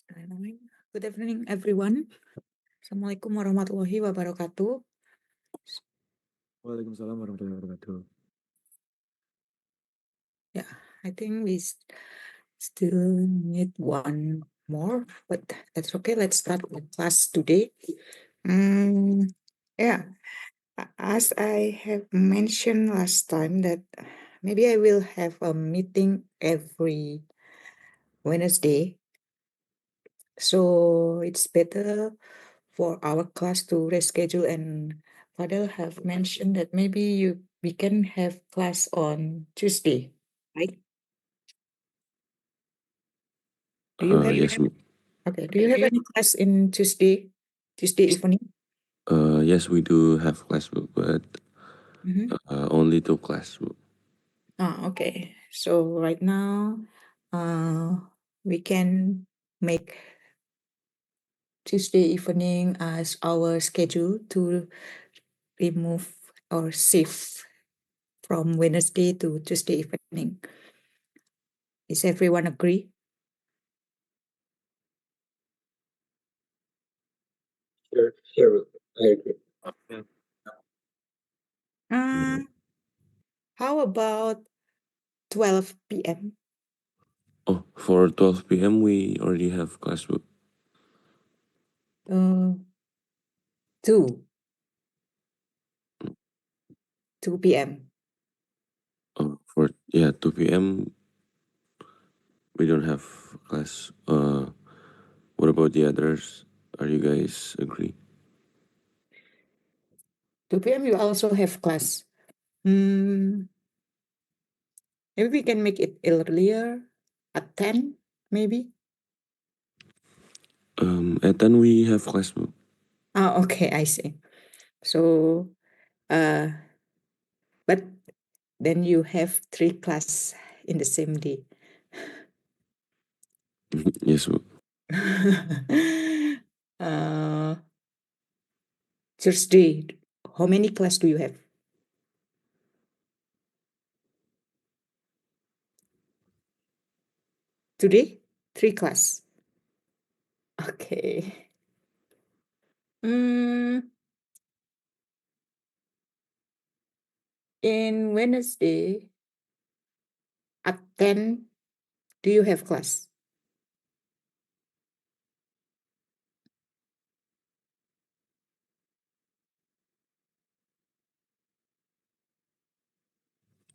Good evening, everyone. Assalamualaikum warahmatullahi wabarakatuh. Waalaikumsalam warahmatullahi wabarakatuh. Yeah, I think we still need one more, but that's okay. Let's start the class today. Yeah, as I have mentioned last time that maybe I will have a meeting every Wednesday. So it's better for our class to reschedule, and Fadel have mentioned that maybe we can have class on Tuesday, right? Do you have Yes, Bu. okay? Do you have any class in Tuesday evening? Yes, we do have class, Bu, but Mhm. only 2 class, Bu. Okay. So right now, we can make Tuesday evening as our schedule to remove or shift from Wednesday to Tuesday evening. Is everyone agree? Sure, I agree. How about 12 p.m.? Oh, for 12 p.m. we already have class, Bu. 2 p.m. For 2 p.m. we don't have class. What about the others? Are you guys agree? 2 p.m. you also have class. Maybe we can make it earlier at 10, maybe. At 10 we have class, Bu. Okay, I see. So, but then you have 3 class in the same day. Yes, Bu. Thursday, how many class do you have? Today, 3 class. Okay. In Wednesday at 10, do you have class?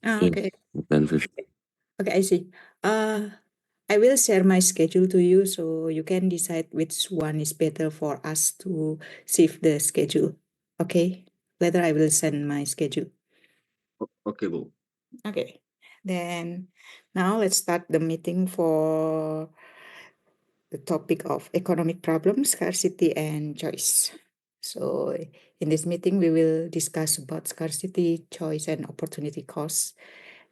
Okay. 10:50. Okay, I see. I will share my schedule to you so you can decide which one is better for us to shift the schedule. Okay. Later I will send my schedule. Okay, Bu. Okay. Then now let's start the meeting for the topic of economic problems, scarcity, and choice. So in this meeting, we will discuss about scarcity, choice, and opportunity costs.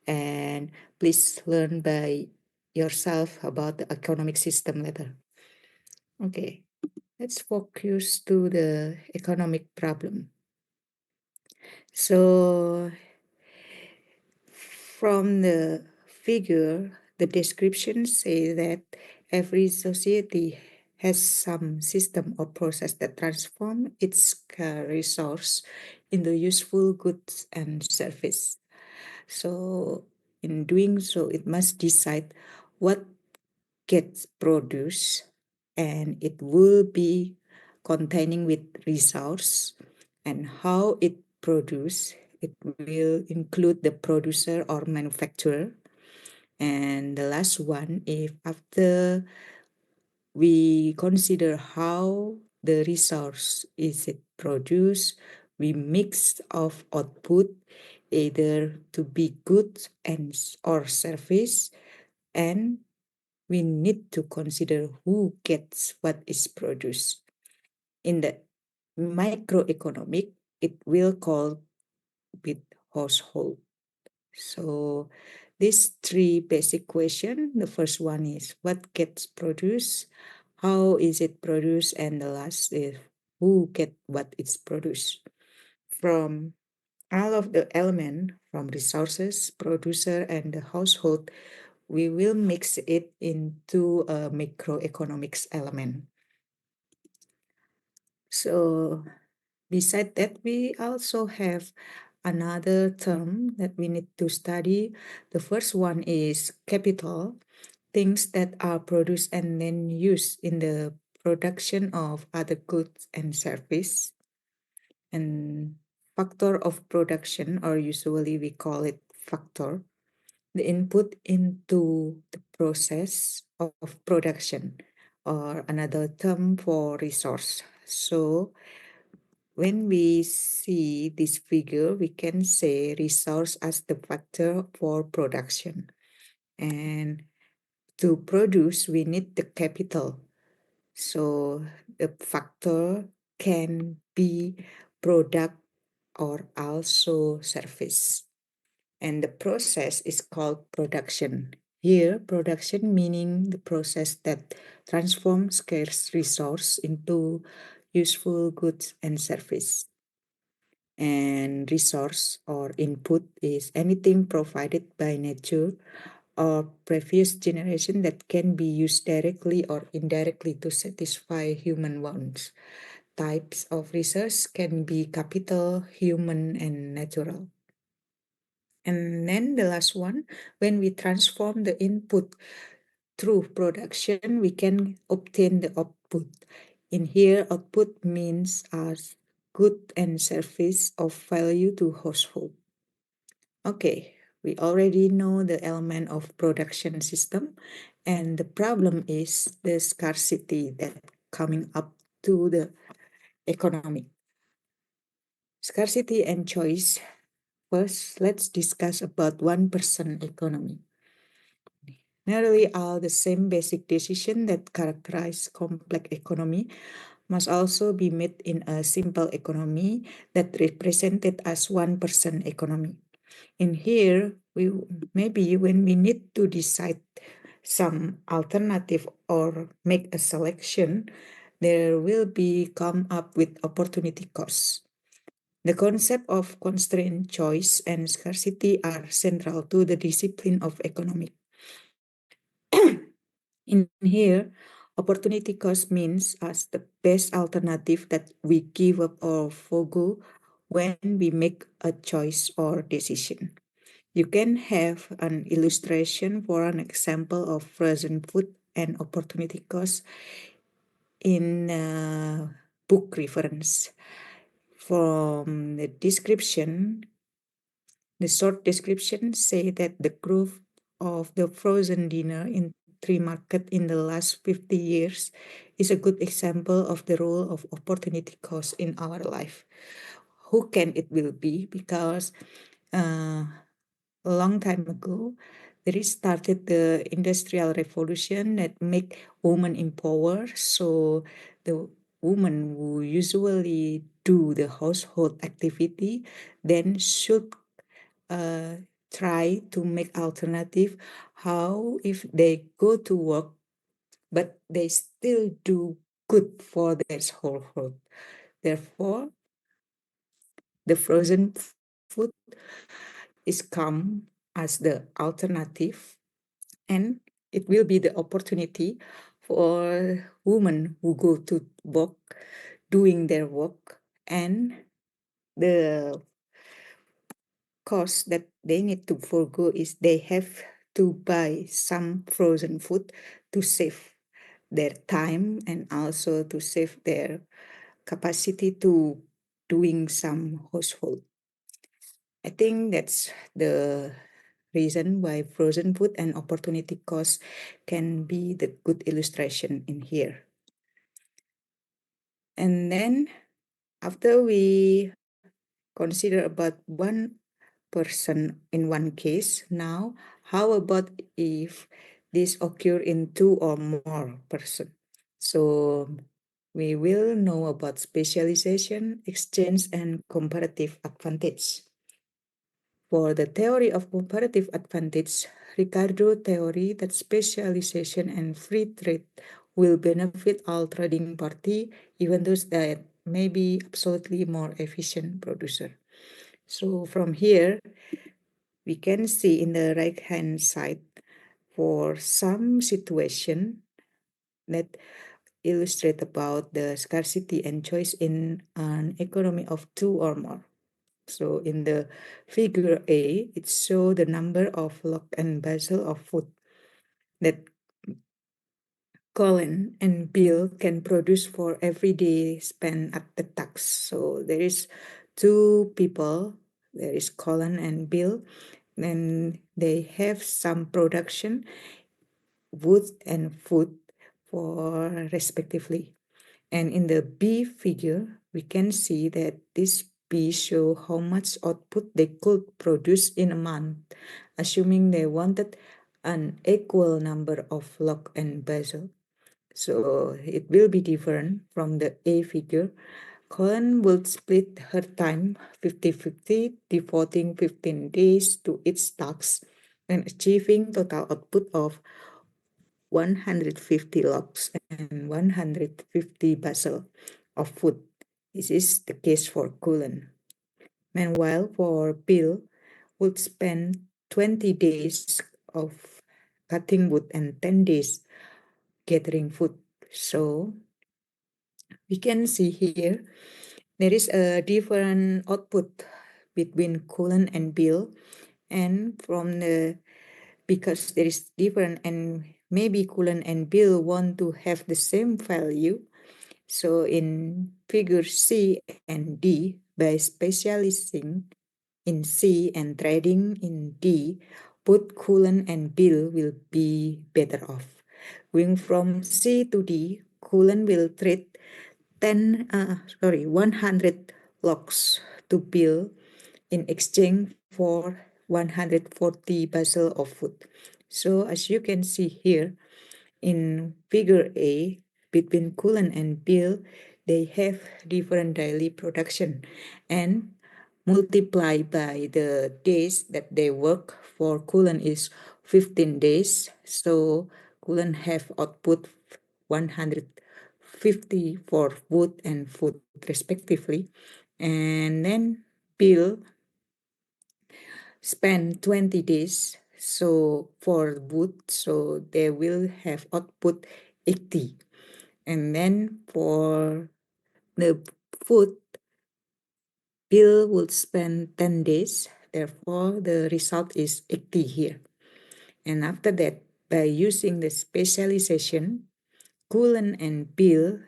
And please learn by yourself about the economic system later. Okay, let's focus to the economic problem. So from the figure, the descriptions say that every society has some system or process that transform its resource into useful goods and service. So in doing so, it must decide what gets produced, and it will be containing with resource, and how it produce. It will include the producer or manufacturer. And the last one, if after we consider how the resource is it produced, we mix of output either to be goods and or service, and we need to consider who gets what is produced. In the microeconomic, it will call with household. So these 3 basic questions. The first one is what gets produced, how is it produced, and the last is who get what is produced. From all of the element, from resources, producer, and the household, we will mix it into a macroeconomics element. So beside that, we also have another term that we need to study. The first one is capital, things that are produced and then used in the production of other goods and service. And factor of production, or usually we call it factor, the input into the process of production, or another term for resource. So when we see this figure, we can say resource as the factor for production. And to produce, we need the capital. So the factor can be product or also service. And the process is called production. Here, production meaning the process that transforms scarce resource into useful goods and service. And resource or input is anything provided by nature or previous generation that can be used directly or indirectly to satisfy human wants. Types of resource can be capital, human, and natural. And then the last one, when we transform the input through production, we can obtain the output. In here, output means as good and service of value to household. Okay, we already know the element of production system, and the problem is the scarcity that coming up to the economic. Scarcity and choice. First, let's discuss about 1% economy. Nearly all the same basic decisions that characterize complex economy must also be made in a simple economy that represented as 1% economy. In here, we maybe when we need to decide some alternative or make a selection, there will be come up with opportunity costs. The concept of constraint, choice, and scarcity are central to the discipline of economic. In here, opportunity cost means as the best alternative that we give up or forgo when we make a choice or decision. You can have an illustration for an example of frozen food and opportunity cost in book reference. From the description, the short description say that the growth of the frozen dinner in tree market in the last 50 years is a good example of the role of opportunity cost in our life. Who can it will be? Because a long time ago, there is started the industrial revolution that make women empower. So the woman who usually do the household activity then should uh, try to make alternative how if they go to work but they still do good for their household. Therefore, the frozen food is come as the alternative, and it will be the opportunity for women who go to work doing their work, and the cost that they need to forego is they have to buy some frozen food to save their time and also to save their capacity to doing some household. I think that's the reason why frozen food and opportunity cost can be the good illustration in here. And then after we consider about 1% in one case, now how about if this occur in two or more person? So we will know about specialization, exchange, and comparative advantage. For the theory of comparative advantage, Ricardo theory that specialization and free trade will benefit all trading party, even those that may be absolutely more efficient producer. So from here, we can see in the right hand side for some situation that illustrate about the scarcity and choice in an economy of two or more. So in the figure A, it shows the number of log and basel of food that Colin and Bill can produce for every day spent at the tax. So there is two people, there is Colin and Bill, and they have some production, wood and food for respectively. And in the B figure, we can see that this B show how much output they could produce in a month, assuming they wanted an equal number of log and basil. So it will be different from the A figure. Colin will split her time 50-50, devoting 15 days to each task and achieving total output of 150 logs and 150 basil of food. This is the case for Cullen. Meanwhile, for Bill, would spend 20 days of cutting wood and 10 days gathering food. So we can see here there is a different output between Cullen and Bill, and from the because there is different and maybe Cullen and Bill want to have the same value. So in figure C and D, by specializing in C and trading in D, both Cullen and Bill will be better off. Going from C to D, Cullen will trade 100 logs to Bill in exchange for 140 basil of food. So as you can see here in figure A, between Cullen and Bill, they have different daily production and multiply by the days that they work. For Cullen is 15 days, so Cullen have output 150 for wood and food respectively, and then Bill spend 20 days so for wood, so they will have output 80, and then for the food, Bill would spend 10 days, therefore the result is 80 here. And after that, by using the specialization, Cullen and Bill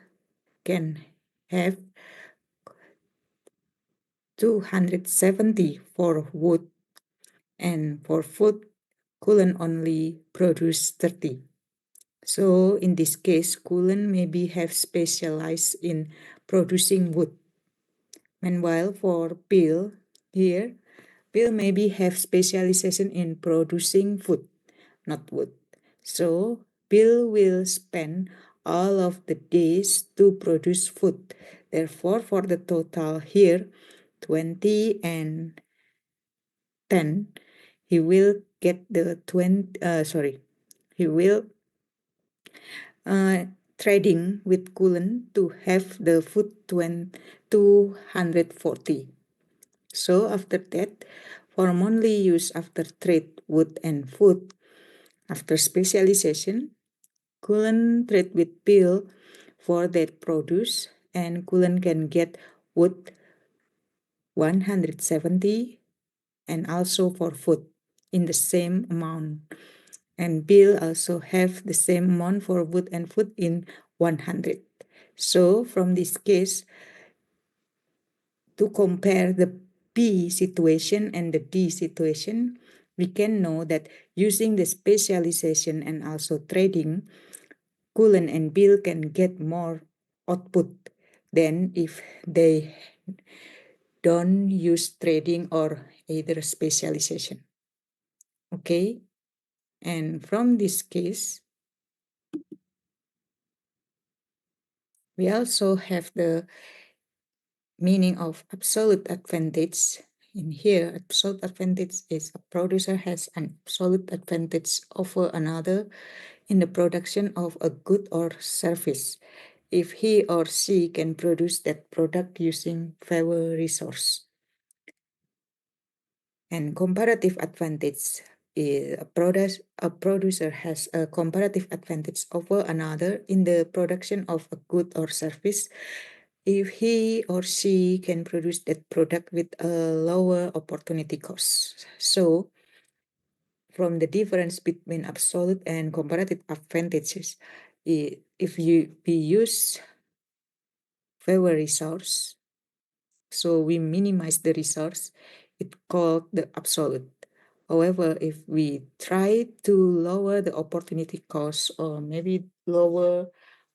can have 270 for wood, and for food, Cullen only produce 30. So in this case, Cullen maybe have specialized in producing wood. Meanwhile, for Bill, here, Bill maybe have specialization in producing food, not wood. So Bill will spend all of the days to produce food. Therefore, for the total here, 20 and 10, he will get the 20, he will trading with Cullen to have the food 240. So after that, for monthly use after trade wood and food, after specialization, Cullen trade with Bill for that produce, and Cullen can get wood 170 and also for food in the same amount. And Bill also have the same amount for wood and food in 100. So from this case, to compare the B situation and the D situation, we can know that using the specialization and also trading, Cullen and Bill can get more output than if they don't use trading or either specialization. Okay, and from this case, we also have the meaning of absolute advantage. In here, absolute advantage is a producer has an absolute advantage over another in the production of a good or service if he or she can produce that product using fewer resource. And comparative advantage, A producer has a comparative advantage over another in the production of a good or service if he or she can produce that product with a lower opportunity cost. So, from the difference between absolute and comparative advantages, if we use fewer resource, so we minimize the resource, it called the absolute. However, if we try to lower the opportunity cost or maybe lower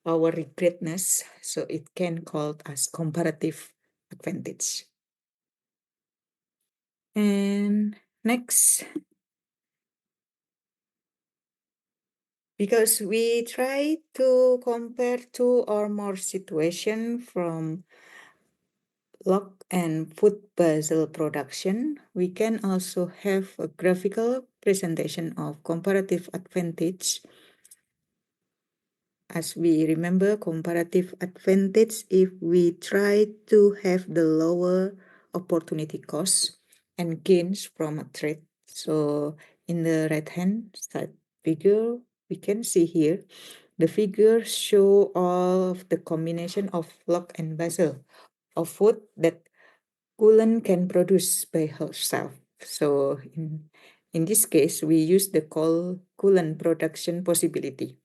our regretness, so it can called as comparative advantage. And next, because we try to compare two or more situation from log and food basal production, we can also have a graphical presentation of comparative advantage. As we remember, comparative advantage if we try to have the lower opportunity costs and gains from a trade. So in the right hand side figure, we can see here the figures show all of the combination of log and basil of food that Coolant can produce by herself. So in this case, we use the coolant production possibility.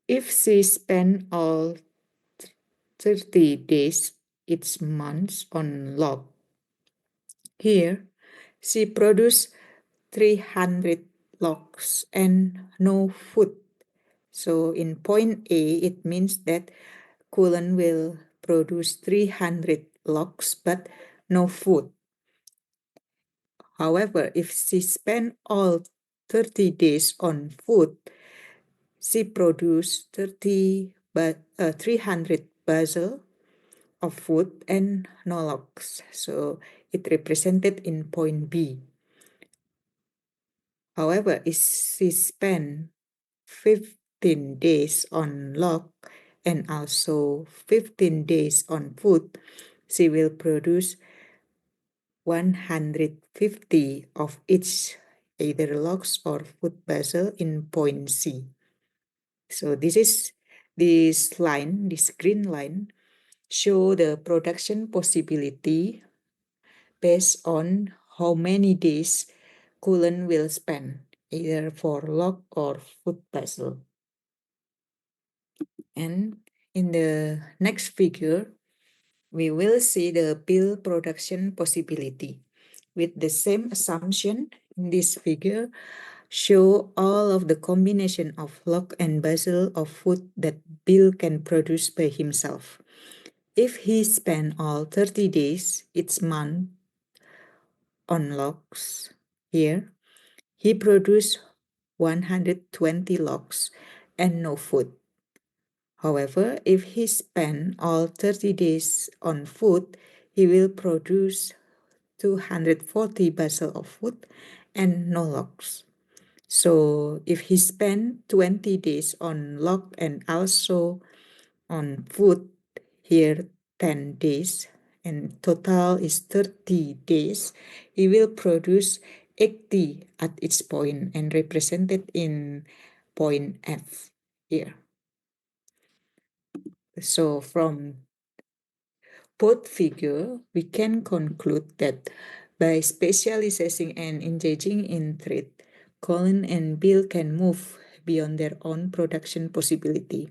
If she spend all 30 days, it's months on log. Here, she produce 300 logs and no food. So in point A, it means that coolant will produce 300 logs but no food. However, if she spent all 30 days on food, she produced 300 basil of food and no logs. So it represented in point B. However, if she spent 15 days on log and also 15 days on food, she will produce 150 of each, either logs or food basil in point C. So this line, this green line, show the production possibility based on how many days coolant will spend, either for log or food basil. And in the next figure, we will see the bill production possibility. With the same assumption, in this figure, show all of the combination of log and basil of food that Bill can produce by himself. If he spent all 30 days each month on logs here, he produced 120 logs and no food. However, if he spent all 30 days on food, he will produce 240 basil of food and no logs. So if he spent 20 days on log and also on food, here 10 days, and total is 30 days, he will produce 80 at each point and represented in point F here. So from both figure, we can conclude that by specializing and engaging in trade, Colin and Bill can move beyond their own production possibility.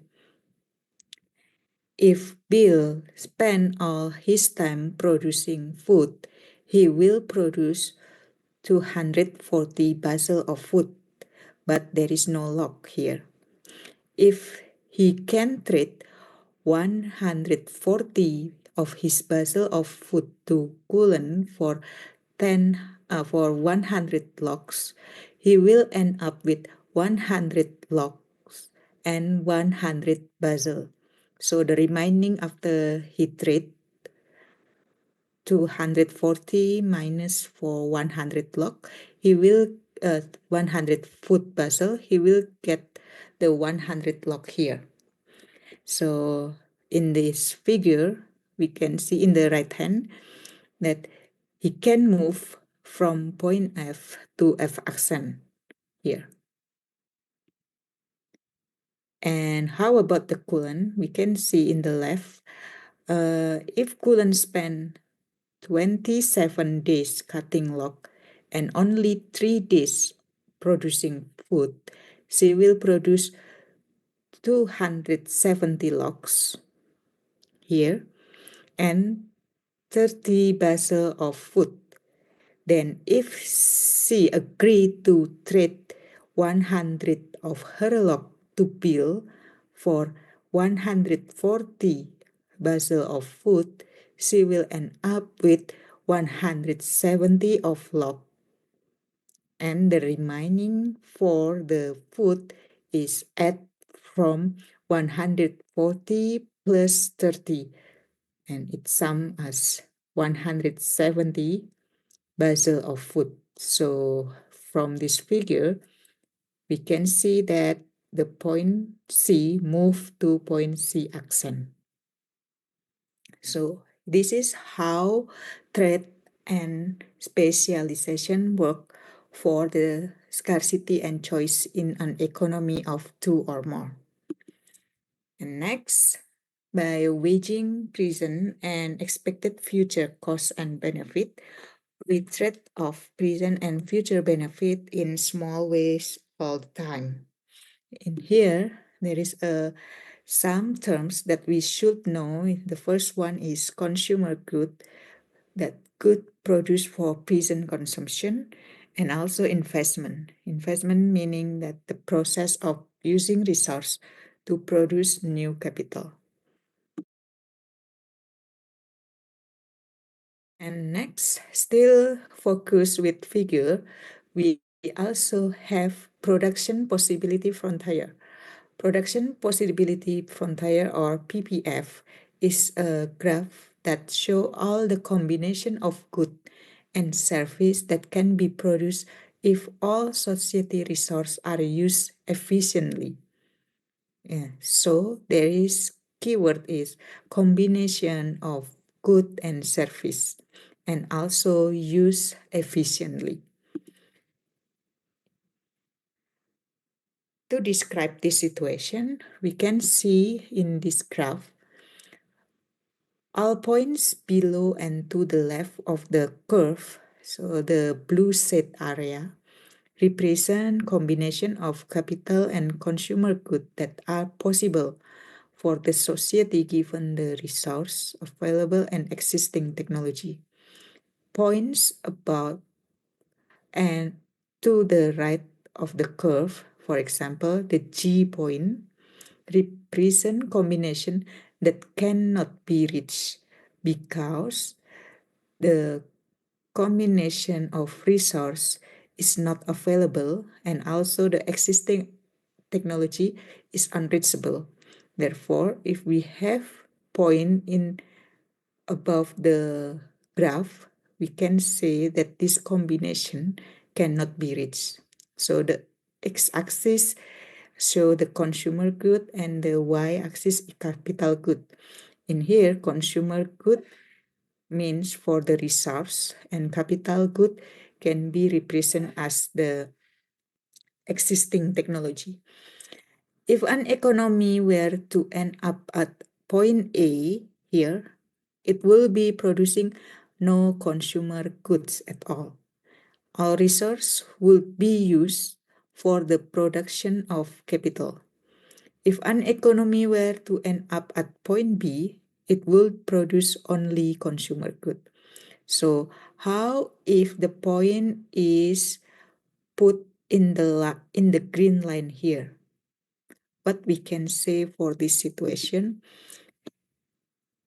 If Bill spend all his time producing food, he will produce 240 basil of food, but there is no log here. If he can trade 140 of his basil of food to coolant for 100 logs, he will end up with 100 logs and 100 basil. So the remaining after he trade 240 minus for 100 log, he will 100 food basil, he will get the 100 log here. So in this figure, we can see in the right hand that he can move from point F to F accent here. And how about the coolant? We can see in the left, if coolant spend 27 days cutting log and only 3 days producing food, she will produce 270 logs here and 30 basil of food. Then if she agree to trade 100 of her log to bill for 140 basil of food, she will end up with 170 of log. And the remaining for the food is add from 140 plus 30, and it sum as 170 basil of food. So from this figure, we can see that the point C move to point C accent. So this is how trade and specialization work for the scarcity and choice in an economy of two or more. And next, by weighing present and expected future cost and benefit, we trade off present and future benefit in small ways all the time. In here, there is some terms that we should know. The first one is consumer good, that good produced for present consumption, and also investment. Investment meaning that the process of using resource to produce new capital. And next, still focus with figure, we also have production possibility frontier. Production possibility frontier, or PPF, is a graph that show all the combination of good and service that can be produced if all society resources are used efficiently. Yeah. So there is keyword is combination of good and service, and also use efficiently. To describe this situation, we can see in this graph all points below and to the left of the curve. So the blue set area represent combination of capital and consumer good that are possible for the society given the resource available and existing technology. Points about and to the right of the curve, for example, the G point represent combination that cannot be reached because the combination of resource is not available and also the existing technology is unreachable. Therefore, if we have point in above the graph, we can say that this combination cannot be reached. So the x-axis show the consumer good and the y-axis capital good. In here, consumer good means for the resource, and capital good can be represented as the existing technology. If an economy were to end up at point A here, it will be producing no consumer goods at all. All resources will be used for the production of capital. If an economy were to end up at point B, it will produce only consumer good. So how if the point is put in the green line here? What we can say for this situation?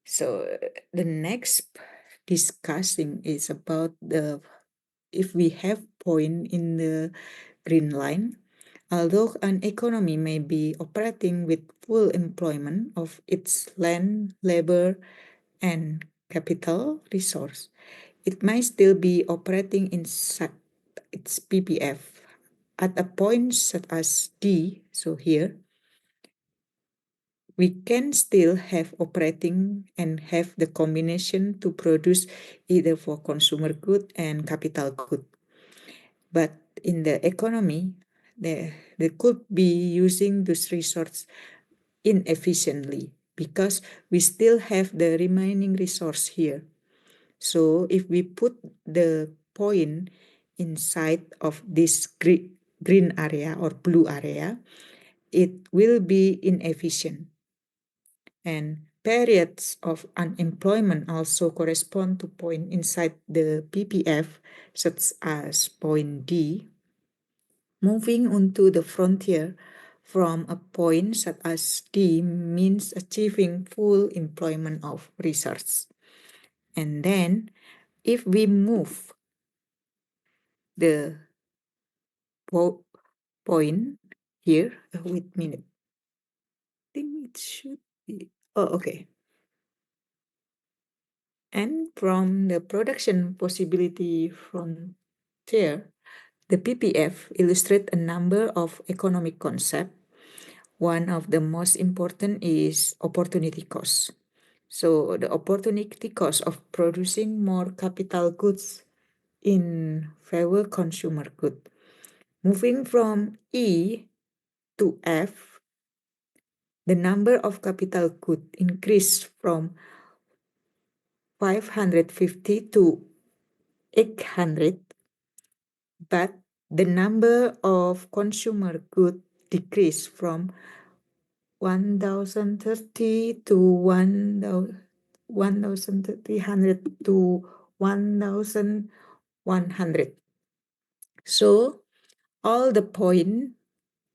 So the next discussing is about the if we have point in the green line, although an economy may be operating with full employment of its land, labor, and capital resource, it might still be operating inside its PPF at a point such as D. So here, we can still have operating and have the combination to produce either for consumer good and capital good. But in the economy, they could be using those resources inefficiently because we still have the remaining resource here. So if we put the point inside of this green area or blue area, it will be inefficient. And periods of unemployment also correspond to point inside the PPF, such as point D. Moving onto the frontier from a point such as D means achieving full employment of research. And then if we move the point here, wait a minute, I think it should be, oh, okay. And from the production possibility frontier, the PPF illustrates a number of economic concepts. One of the most important is opportunity cost. So the opportunity cost of producing more capital goods in favor consumer good. Moving from E to F, the number of capital good increased from 550 to 800, but the number of consumer good decreased from 1030 to 1300 to 1100. So all the point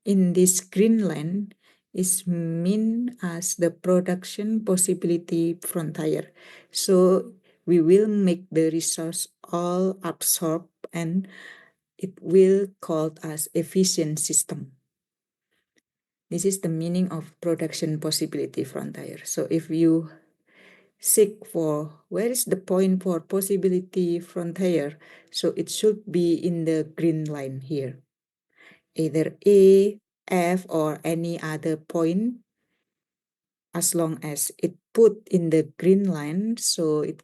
in this green line is mean as the production possibility frontier. So we will make the resource all absorb and it will called as efficient system. This is the meaning of production possibility frontier. So if you seek for where is the point for possibility frontier, so it should be in the green line here. Either A, F, or any other point, as long as it put in the green line, so it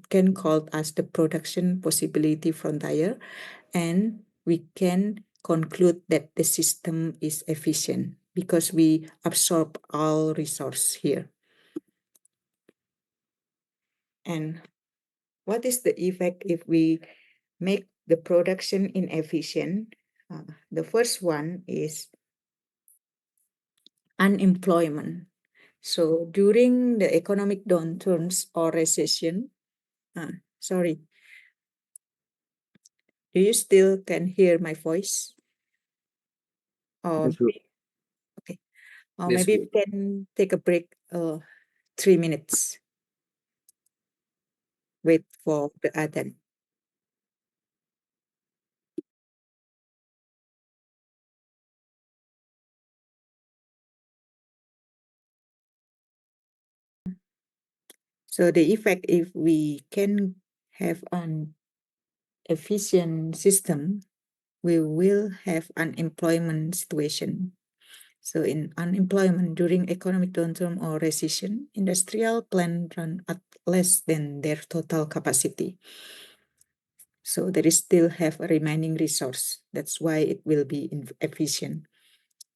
can called as the production possibility frontier, and we can conclude that the system is efficient because we absorb all resource here. And what is the effect if we make the production inefficient? The first one is unemployment. So during the economic downturns or recession, sorry, do you still can hear my voice? Or Yes, bro. okay, or Yes, maybe bro. we can take a break, 3 minutes. Wait for the adhan. So the effect if we can have an efficient system, we will have unemployment situation. So in unemployment during economic downturn or recession, industrial plant run at less than their total capacity. So there is still have a remaining resource. That's why it will be efficient.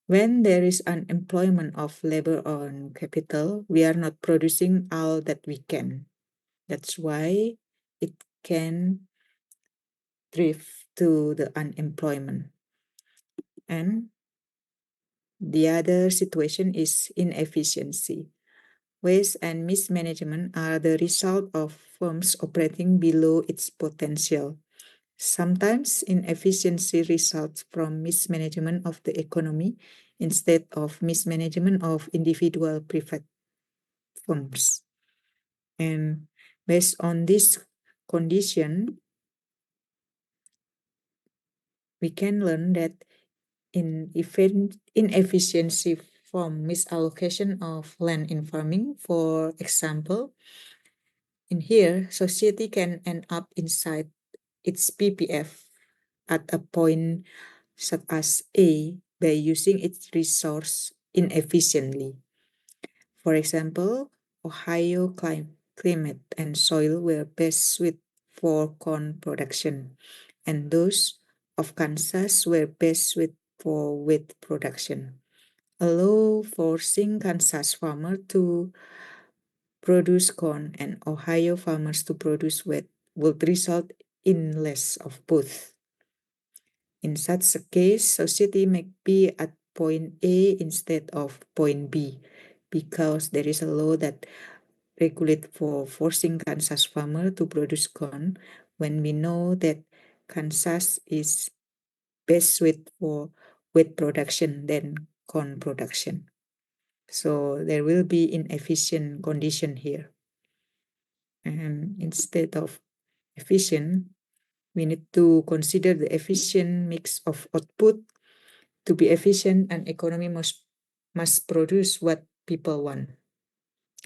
When there is unemployment of labor on capital, we are not producing all that we can. That's why it can drift to the unemployment. And the other situation is inefficiency. Waste and mismanagement are the result of firms operating below its potential. Sometimes inefficiency results from mismanagement of the economy instead of mismanagement of individual private firms. And based on this condition, we can learn that inefficiency from misallocation of land in farming, for example, in here, society can end up inside its PPF at a point such as A by using its resource inefficiently. For example, Ohio climate and soil were best suited for corn production, and those of Kansas were best suited for wheat production. A law forcing Kansas farmers to produce corn and Ohio farmers to produce wheat would result in less of both. In such a case, society may be at point A instead of point B because there is a law that regulates for forcing Kansas farmer to produce corn when we know that Kansas is best suited for wheat production than corn production. So there will be inefficient condition here. And instead of efficient, we need to consider the efficient mix of output. To be efficient, an economy must produce what people want.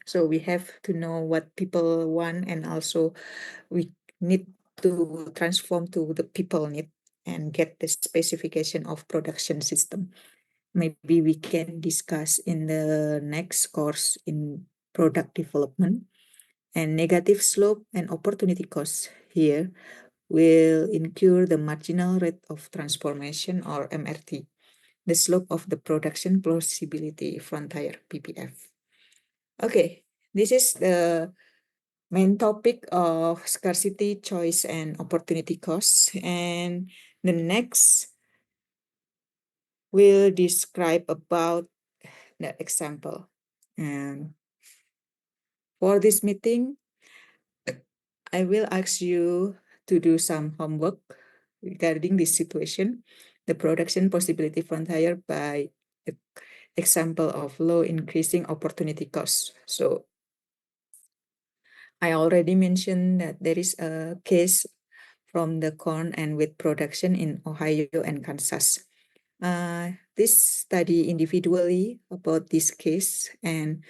So we have to know what people want, and also we need to transform to the people need and get the specification of production system. Maybe we can discuss in the next course in product development. And negative slope and opportunity cost here will incur the marginal rate of transformation, or MRT, the slope of the production plausibility frontier, PPF. Okay, this is the main topic of scarcity, choice, and opportunity costs. And the next will describe about the example. And for this meeting, I will ask you to do some homework regarding this situation, the production possibility frontier by the example of low increasing opportunity costs. So I already mentioned that there is a case from the corn and wheat production in Ohio and Kansas. This study individually about this case, and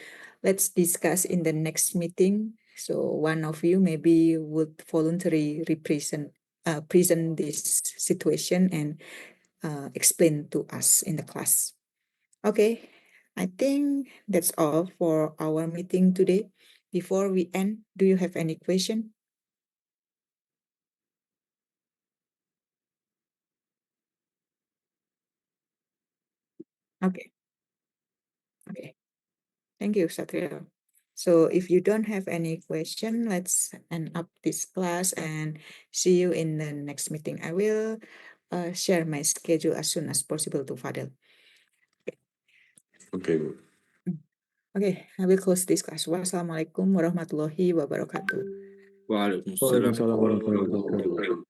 let's discuss in the next meeting. So one of you maybe would voluntarily present this situation and explain to us in the class. Okay, I think that's all for our meeting today. Before we end, do you have any question? Okay, okay. Thank you, Satria. So if you don't have any question, let's end up this class and see you in the next meeting. I will share my schedule as soon as possible to Fadel. Okay, Bu. Okay, I will close this class. Wassalamualaikum warahmatullahi wabarakatuh. Waalaikumsalam warahmatullahi wabarakatuh.